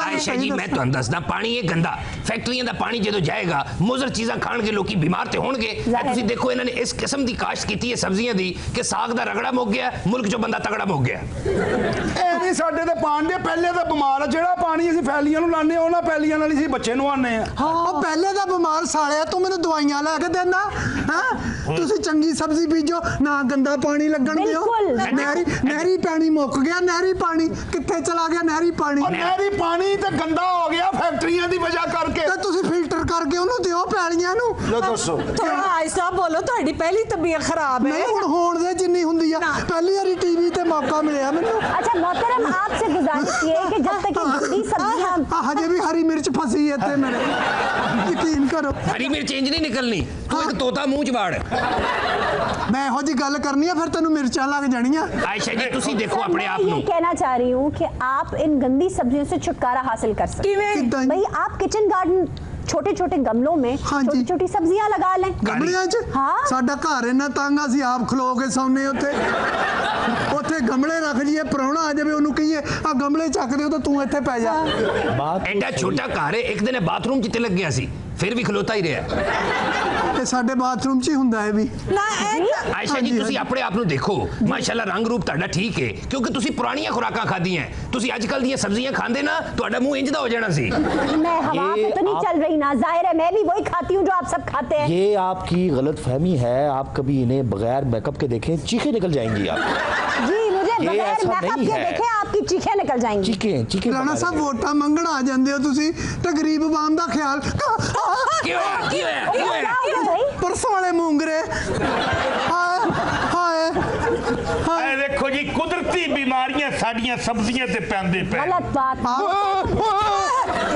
आयशा जी मैं तुहानू दसदा, पानी ये गंदा, फैक्ट्रियां दा पानी जदों जाएगा, मुज़र चीज़ां खाणगे लोकी बीमार ते होणगे। तुसीं देखो इन्हां ने इस किस्म दी काश्त कीती है सब्जियां दी कि साग दा रगड़ा मुक गया, मुल्क चों बंदा तगड़ा मुक गया। ए नहीं साडे ते पानी दे पहले दा बीमार है, जेड़ा पानी असीं फैलियां नूं लाने ਉਹਨਾਂ ਪੈਲੀਆਂ ਨਾਲ ਹੀ ਬੱਚੇ ਨਵਾਉਂਦੇ ਆ। ਹਾਂ ਉਹ ਪਹਿਲੇ ਦਾ ਬਿਮਾਰ ਸਾਲਿਆ, ਤੂੰ ਮੈਨੂੰ ਦਵਾਈਆਂ ਲੈ ਕੇ ਦੇਣਾ ਹੈ? ਤੁਸੀਂ ਚੰਗੀ ਸਬਜ਼ੀ ਬੀਜੋ ਨਾ, ਗੰਦਾ ਪਾਣੀ ਲੱਗਣ ਦਿਓ। ਨਹਿਰੀ ਪਾਣੀ ਮੁੱਕ ਗਿਆ, ਨਹਿਰੀ ਪਾਣੀ ਕਿੱਥੇ ਚਲਾ ਗਿਆ? ਨਹਿਰੀ ਪਾਣੀ ਨਹਿਰੀ ਪਾਣੀ ਤੇ ਗੰਦਾ ਹੋ ਗਿਆ ਫੈਕਟਰੀਆਂ ਦੀ ਵਜ੍ਹਾ ਕਰਕੇ। ਤੇ ਤੁਸੀਂ ਫਿਲਟਰ ਕਰਕੇ ਉਹਨੂੰ ਦਿਓ ਪੈਲੀਆਂ ਨੂੰ। ਲੋ ਦੱਸੋ ਥੋੜਾ ਆਇਸਾ ਬੋਲੋ, ਤੁਹਾਡੀ ਪਹਿਲੀ ਤਬੀਅਤ ਖਰਾਬ ਹੈ। ਨਹੀਂ ਹੁਣ ਹੋਣ ਦੇ ਜਿੰਨੀ ਹੁੰਦੀ ਆ, ਪਹਿਲੀ ਵਾਰੀ ਟੀਵੀ ਤੇ ਮੌਕਾ ਮਿਲਿਆ ਮੈਨੂੰ। अच्छा मोहतरम आपसे गुजारिश ये है कि जब तक ये गंदी सब्जियां हजे भी हरी मिर्च फंसी है ते मेरे, यकीन करो। हरी मिर्च इंज नहीं निकलनी, तू एक तोता मुंह च बाड़। मैं ਇਹੋ ਜੀ ਗੱਲ ਕਰਨੀ ਆ, ਫਿਰ ਤੈਨੂੰ ਮਿਰਚਾਂ ਲੱਗ ਜਾਣੀਆਂ। आयशा जी तुसी देखो अपने आप मैं नु। ये कहना चाह रही हूँ कि आप इन गंदी सब्जियों से छुटकारा हासिल कर सकते हैं। भाई आप किचन गार्डन छोटे छोटे गमलों में छोटी छोटी सब्जियां लगा लें। गमलियां च? हाँ साडा घर इन्ना तंग, ਅਸੀਂ ਆਪ ਖਲੋ ਕੇ ਸੌਂਨੇ ਉੱਥੇ ਗਮਲੇ ਰੱਖ ਜੀਏ, ਪ੍ਰਾਹੁਣਾ ਆ ਜਾਵੇ ਉਹਨੂੰ ਕਹੀਏ ਆ ਗਮਲੇ ਚੱਕ ਦਿਓ ਤਾਂ ਤੂੰ ਇੱਥੇ ਪੈ ਜਾ। ਐਡਾ ਛੋਟਾ ਘਰ ਹੈ, ਇੱਕ ਦਿਨ ਬਾਥਰੂਮ ਚ ਤਿਲਕ ਗਿਆ ਸੀ, फिर भी खलोता ही रहा ਇਹ ਸਾਡੇ ਬਾਥਰੂਮ 'ਚ ਹੀ ਹੁੰਦਾ ਹੈ ਵੀ ਆਇਸ਼ਾ ਜੀ ਤੁਸੀਂ ਆਪਣੇ ਆਪ ਨੂੰ ਦੇਖੋ ਮਾਸ਼ਾਅੱਲਾ ਰੰਗ ਰੂਪ ਤੁਹਾਡਾ ਠੀਕ ਹੈ ਕਿਉਂਕਿ ਤੁਸੀਂ ਪੁਰਾਣੀਆਂ ਖੁਰਾਕਾਂ ਖਾਧੀਆਂ ਤੁਸੀਂ ਅੱਜ ਕੱਲ ਦੀਆਂ ਸਬਜ਼ੀਆਂ ਖਾਂਦੇ ਨਾ ਤੁਹਾਡਾ ਮੂੰਹ ਇੰਜ ਦਾ ਹੋ ਜਾਣਾ ਸੀ मैं हवा पे तो नहीं चल रही ना, जाहिर है मैं भी वही खाती हूँ जो आप सब खाते हैं। ये आपकी गलत फहमी है, आप कभी इन्हें बगैर मेकअप के देखें, चीखें निकल जाएंगी आप। जी मुझे ये बगैर ऐसा मेकअप नहीं के है। देखे आपकी चीखें निकल जाएंगी। चीखें ਰਾਣਾ ਸਾਹਿਬ ਵੋਟਾਂ ਮੰਗਣ ਆ ਜਾਂਦੇ ਹੋ ਤੁਸੀਂ ਤੇ ਗਰੀਬ ਆਵਾਮ ਦਾ ਖਿਆਲ ਕੀ ਹੋਇਆ ਪਰਸੋਂ ਵਾਲੇ ਮੂੰਗਰੇ ਹਾਏ ਹਾਏ ਇਹ ਦੇਖੋ ਜੀ ਕੁਦਰਤੀ ਬਿਮਾਰੀਆਂ ਸਾਡੀਆਂ ਸਬਜ਼ੀਆਂ ਤੇ ਪੈਂਦੇ ਪਏ गलत बात।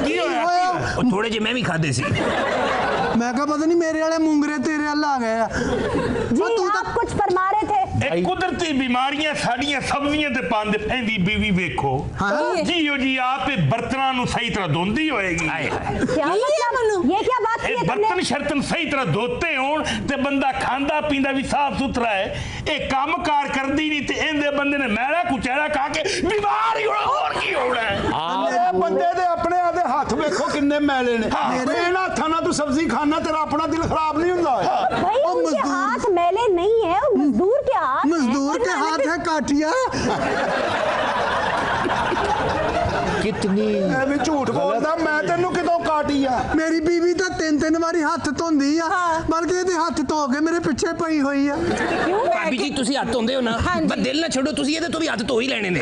ਕੀ ਹੋਇਆ ਉਹ ਥੋੜੇ ਜਿਹੇ ਮੈਂ ਵੀ ਖਾਦੇ ਸੀ ਮੈਂ ਕਿਹਾ ਪਤਾ ਨਹੀਂ ਮੇਰੇ ਵਾਲੇ ਮੂੰਗਰੇ ਤੇਰੇ ਵੱਲ ਆ ਗਏ ਆ जी आप कुछ फरमा रहे थे। ਇਹ ਕੁਦਰਤੀ ਬਿਮਾਰੀਆਂ ਸਾਡੀਆਂ ਸਬਜ਼ੀਆਂ ਤੇ ਪਾਉਂਦੇ ਪੈਂਦੀ ਬੀਵੀ ਵੇਖੋ ਜੀਓ ਜੀ ਆਪੇ ਬਰਤਨਾਂ ਨੂੰ ਸਹੀ ਤਰ੍ਹਾਂ ਧੋਂਦੀ ਹੋਏਗੀ क्या मतलब? ये क्या बात की ਇਹ है ਬਰਤਨ तुमने? ਸ਼ਰਤਨ ਸਹੀ ਤਰ੍ਹਾਂ ਧੋਤੇ ਹੋਣ ਤੇ ਬੰਦਾ ਖਾਂਦਾ ਪੀਂਦਾ ਵੀ ਸਾਫ ਸੁਥਰਾ ਹੈ ਇਹ ਕੰਮਕਾਰ ਕਰਦੀ ਨਹੀਂ ਤੇ ਇਹਦੇ ਬੰਦੇ ਨੇ ਮੈਲਾ ਕੁਚੈਲਾ ਖਾ ਕੇ ਬਿਮਾਰ ਹੀ ਹੋਣਾ ਹੋਰ ਕੀ ਹੋਣਾ ਇਹ ਬੰਦੇ ਦੇ ਆਪਣੇ ਆਦੇ ਹੱਥ ਵੇਖੋ ਕਿੰਨੇ ਮੈਲੇ ਨੇ ਮੇਰੇ ਇਹਨਾਂ ਹੱਥਾਂ ਨਾਲ ਤੂੰ ਸਬਜ਼ੀ ਖਾਣਾ ਤੇਰਾ ਆਪਣਾ ਦਿਲ ਖਰਾਬ नहीं होता भाई उनके हाथ मैले नहीं है, वो मजदूर के हाथ मजदूर के हाथ है काटिया कितनी भी झूठ बोलदा मैं तेनू कितों काटी आ मेरी बीवी तो तीन वारी हाथ धोंदी आ बल्कि ਇਹਦੇ ਹੱਥ ਧੋ ਕੇ ਮੇਰੇ ਪਿੱਛੇ ਪਈ ਹੋਈ ਆ ਭਾਬੀ ਜੀ ਤੁਸੀਂ ਹੱਥ ਧੋਂਦੇ ਹੋ ਨਾ ਬਸ ਦਿਲ ਨਾ ਛੱਡੋ ਤੁਸੀਂ ਇਹਦੇ ਤੋਂ ਵੀ ਹੱਥ ਧੋ ਹੀ ਲੈਣੇ ਨੇ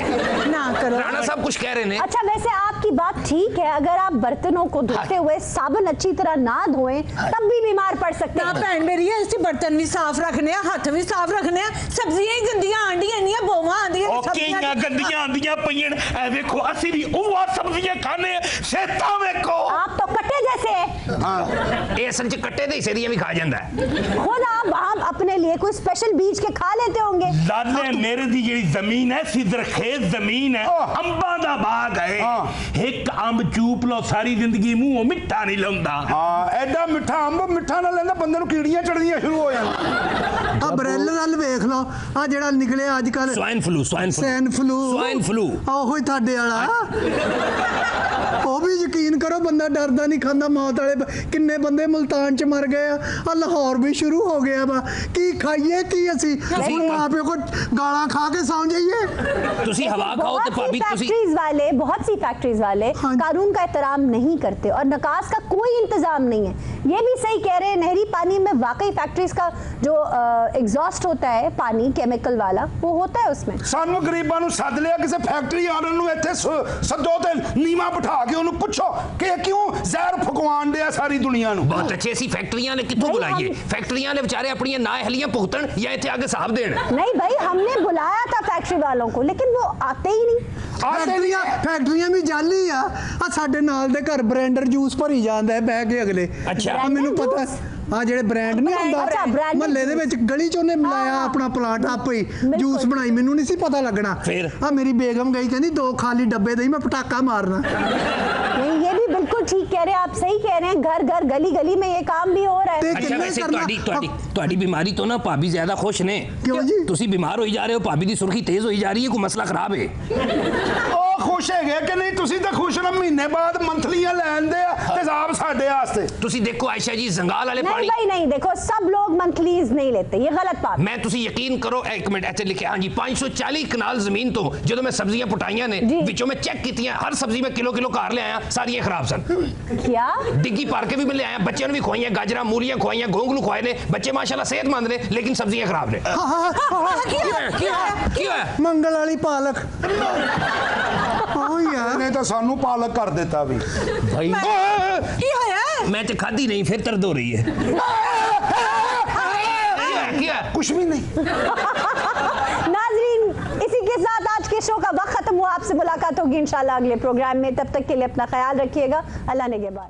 ना करो। राणा साहब कुछ कह रहे हैं अच्छा वैसे आपकी बात ठीक है, अगर आप बर्तनों को धोते हुए साबुन अच्छी तरह ना धोएं तब भी बीमार पड़ सकते हैं। भैन मेरी है इससे बर्तन भी साफ रखने हैं, हाथ भी साफ रखने हैं, सब्जियां ही गंदियां आंडियां नहीं बोवा आंदियां ਉਹ ਕਿੰਨੀਆਂ ਗੰਦੀਆਂ ਆਂਦੀਆਂ ਪਈਆਂ ਐ ਵੇਖੋ ਅਸੀਂ ਵੀ ਉਹ ਸਬਜ਼ੀਆਂ ਖਾਣੇ ਸੇਤਾ ਵੇਖੋ आप तो कट्टे जैसे हैं। ਇਹ ਅਸਲ ਚ ਕੱਟੇ ਦੇ ਹਿੱਸੇ ਦੀਆਂ ਵੀ ਖਾ ਜਾਂਦਾ खुद आप अपने लिए कोई स्पेशल बीज के खा लेते होंगे। ਲਾਲੇ ਮੇਰੇ ਦੀ ਜਿਹੜੀ ਜ਼ਮੀਨ ਹੈ ਸਿੱਧਰ ਖੇਤ ਜ਼ਮੀਨ ਹੈ ਅੰਬਾਂ ਦਾ ਬਾਗ ਹੈ ਇੱਕ ਅੰਬ ਚੂਪ ਲਓ ਸਾਰੀ ਜ਼ਿੰਦਗੀ ਮੂੰਹੋਂ ਮਿੱਠਾ ਨਹੀਂ ਲਾਉਂਦਾ ਹਾਂ ਐਡਾ ਮਿੱਠਾ ਅੰਬ ਮਿੱਠਾ ਨਾ ਲੈਂਦਾ ਬੰਦੇ ਨੂੰ ਕੀੜੀਆਂ ਚੜਦੀਆਂ ਸ਼ੁਰੂ ਹੋ ਜਾਂਦੀਆਂ ਆ ਬਰੈਲ ਨਾਲ ਵੇਖ ਲਓ ਆ ਜਿਹੜਾ ਨਿਕਲਿਆ ਅੱਜ ਕੱਲ ਸਵਾਈਨ ਫਲੂ ਉਹੀ ਤੁਹਾਡੇ ਵਾਲਾ ਉਹ ਵੀ ਯਕੀਨ ਕਰੋ ਬੰਦਾ ਡਰਦਾ ਨਹੀਂ ਖਾਂਦਾ ਮੌਤ ਵਾਲੇ ਕਿੰਨੇ ਬੰਦੇ ਮੁਲਤਾਨ ਚ ਮਰ ਗਏ ਆ ਲਾਹੌਰ ਵੀ ਸ਼ੁਰੂ ਹੋ ਗਿਆ ਵਾ ਕੀ ਖਾਈਏ ਕੀ ਅਸੀਂ ਆਪੇ ਕੋ ਗਾਲਾਂ ਖਾ ਕੇ ਸੌਂ ਜਾਈਏ ਤੁਸੀਂ ਹਵਾ ਖਾਓ ਤੇ ਭਾਬੀ ਤੁਸੀਂ फैक्ट्रीज वाले बहुत सी फैक्ट्रीज वाले कानून का एहतराम नहीं करते और निकास का कोई इंतजाम नहीं है। ये भी सही कह रहे हैं, नहरी पानी में वाकई फैक्ट्रीज का जो एग्जॉस्ट होता है पानी केमिकल वाला वो होता है उसमें। ਸਾਨੂੰ ਗਰੀਬਾਂ ਨੂੰ ਸੱਦ ਲਿਆ ਕਿਸੇ ਫੈਕਟਰੀ ਵਾਲਿਆਂ ਨੂੰ ਇੱਥੇ ਸੱਦੋ ਤੇ ਨੀਵਾ ਬਿਠਾ ਕੇ ਉਹਨੂੰ ਪੁੱਛੋ ਕਿ ਇਹ ਕਿਉਂ ਜ਼ਹਿਰ ਫਕਵਾਉਣ ਡਿਆ ਸਾਰੀ ਦੁਨੀਆ ਨੂੰ। ਬਹੁਤ ਅੱਛੇ ਸੀ ਫੈਕਟਰੀਆਂ ਨੇ ਕਿੱਥੋਂ ਬੁਲਾਈਏ ਫੈਕਟਰੀਆਂ ਨੇ ਵਿਚਾਰੇ ਆਪਣੀਆਂ ਨਾਅਹਲੀਆਂ ਭੁਗਤਣ ਜਾਂ ਇੱਥੇ ਆਗੇ ਹਿਸਾਬ ਦੇਣ नहीं भाई हमने बुलाया था फैक्ट्री वालों को लेकिन वो आते ही नहीं। ਫੈਕਟਰੀਆਂ ਵੀ ਜਾਲੀ ਆ ਸਾਡੇ ਨਾਲ ਦੇ ਘਰ ਬ੍ਰਾਂਡਰ ਜੂਸ ਭਰੀ ਜਾਂਦਾ ਹੈ ਬਹਿ ਕੇ ਅਗਲੇ ਮੈਨੂੰ ਪਤਾ ਆ ਜਿਹੜੇ ਬ੍ਰਾਂਡ ਨਹੀਂ ਹੁੰਦਾ ਮਹੱਲੇ ਦੇ ਵਿੱਚ ਗਲੀ ਚ ਉਹਨੇ ਮਿਲਾਇਆ ਆਪਣਾ ਪਲਾਂਟ ਆਪੇ ਹੀ ਜੂਸ ਬਣਾਈ ਮੈਨੂੰ ਨਹੀਂ ਸੀ ਪਤਾ ਲੱਗਣਾ ਆ ਮੇਰੀ ਬੇਗਮ ਗਈ ਕਹਿੰਦੀ 2 ਖਾਲੀ ਡੱਬੇ ਦੇ ਮੈਂ ਪਟਾਕਾ ਮਾਰਨਾ नहीं ये भी बिल्कुल ठीक कह रहे हैं आप, सही कह रहे हैं, घर घर गली गली में ये काम भी हो रहा है। अच्छा वैसे ਤੁਹਾਡੀ ਬਿਮਾਰੀ ਤੋਂ ਨਾ ਭਾਬੀ ਜ਼ਿਆਦਾ ਖੁਸ਼ ਨੇ ਕਿਉਂ ਜੀ ਤੁਸੀਂ ਬਿਮਾਰ ਹੋਈ ਜਾ ਰਹੇ ਹੋ ਭਾਬੀ ਦੀ ਸੁਰਖੀ ਤੇਜ਼ ਹੋਈ ਜਾ ਰਹੀ ਹੈ ਕੋਈ ਮਸਲਾ ਖਰਾਬ ਹੈ ਉਹ ਖੁਸ਼ ਹੈਗੇ ਕਿ ਨਹੀਂ ਤੁਸੀਂ ਤਾਂ ਖੁਸ਼ ਨਾ ਮਹੀਨੇ ਬਾਅਦ ਮੰਥਲੀਆਂ ਲੈਂਦੇ ਆ ਤੇਜ਼ਾਬ ਸਾਡੇ ਵਾਸਤੇ ਤੁਸੀਂ ਦੇਖੋ ਆਇਸ਼ਾ ਜੀ ਜ਼ੰਗਾਲ ਵਾਲੇ नहीं ਪਾਣੀ भाई नहीं, देखो सब लोग मंथलीज नहीं लेते, ये गलत बात। ਮੈਂ ਤੁਸੀਂ ਯਕੀਨ ਕਰੋ ਇੱਕ ਮਿੰਟ ਇੱਥੇ ਲਿਖਿਆ ਹਾਂਜੀ 540 ਕਨਾਲ ਜ਼ਮੀਨ ਤੋਂ ਜਦੋਂ ਮੈਂ ਸਬਜ਼ੀਆਂ ਪੁਟਾਈਆਂ ਨੇ ਵਿੱਚੋਂ ਮੈਂ ਚੈੱਕ ਕੀਤੀਆਂ ਹਰ ਸਬਜ਼ੀ ਮੈਂ ਕਿਲੋ ਖਾ ਲਿਆਇਆ ਸਾਰੀਆਂ ਖਰਾਬ ਸਨ क्या डिग्गी पार के भी मैं ले आया बच्चों ने भी खुआई गाजरा मूलियां खुआई गोंगलू खुआए ने बच्चे माशाल्लाह सेहतमंद ने लेकिन सब्जियां खराब ने ਮੰਗਲ ਵਾਲੀ ਪਾਲਕ ਉਹ ਯਾਰ ਨੇ ਤਾਂ ਸਾਨੂੰ ਪਾਲਕ ਕਰ ਦਿੱਤਾ ਵੀ भाई ਕੀ ਹੋਇਆ मैं तो खाधी नहीं फिर दर्द हो रही है क्या कुछ भी नहीं नाजरीन इसी के साथ आज के शो का वक्त खत्म हुआ, आपसे मुलाकात होगी इंशाल्लाह अगले प्रोग्राम में, तब तक के लिए अपना ख्याल रखिएगा। अल्लाह ने के बाद।